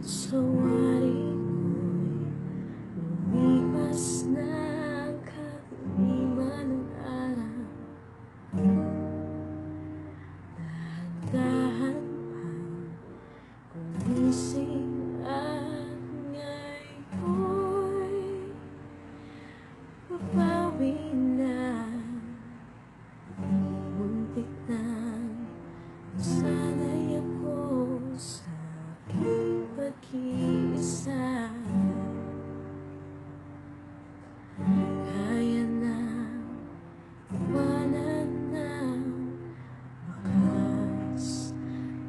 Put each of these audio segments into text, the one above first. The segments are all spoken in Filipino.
Sa wari ko'y lumipas na kalimiman ng araw. Dahan-dahan pang gumising at ngayon'y babawi na. Muntik nang sanay ako sa aking pag-iisa. Kaya na iwanan ng bakas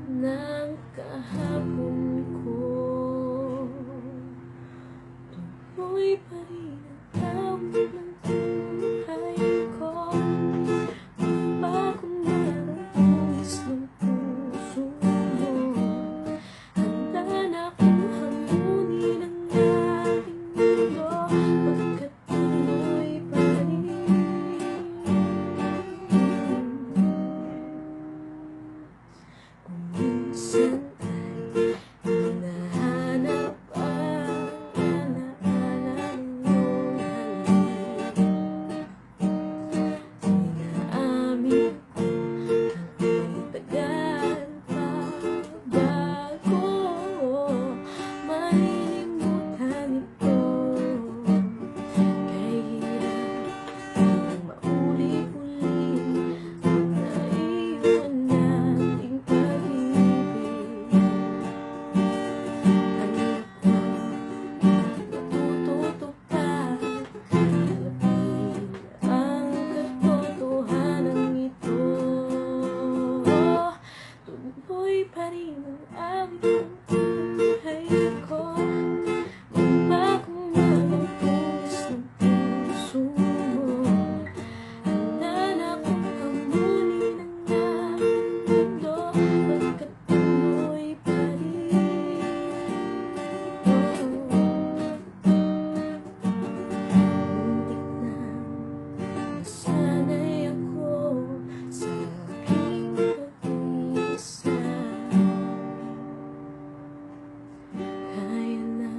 ng kahapon ko. Tuloy pa rin ang tawag ng buhay ko. Bago na ang tulis ng puso mo, handa na akong hamunin ang aking mundo, pagkat tuloy pa rin. Kung minsan ay hinahanap ang alaala ng iyong halik, inaamin ko ako'y tagal pa bago malilimutan ito. Kay hirap ang mauli-uli ang naiwan nating pag-ibig. Hanap ko matutupad, hanapin ang katotohanan ito. Tuloy pa rin ang aming buhay ko. Magbago man ang tulis ng puso mo, handa na akong hamunin ang aking mundo, pagkat tuloy pa rin. Muntik na nasanay ako sa aking pag-iisa. Kaya na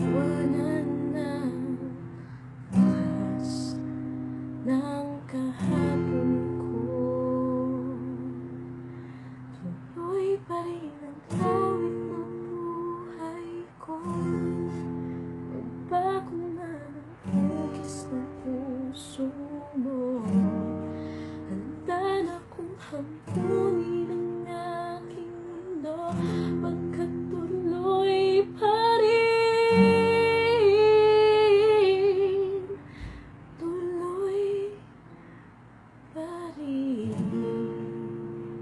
iwanan ng bakas ng kahapon ko. Tuloy pa rin ang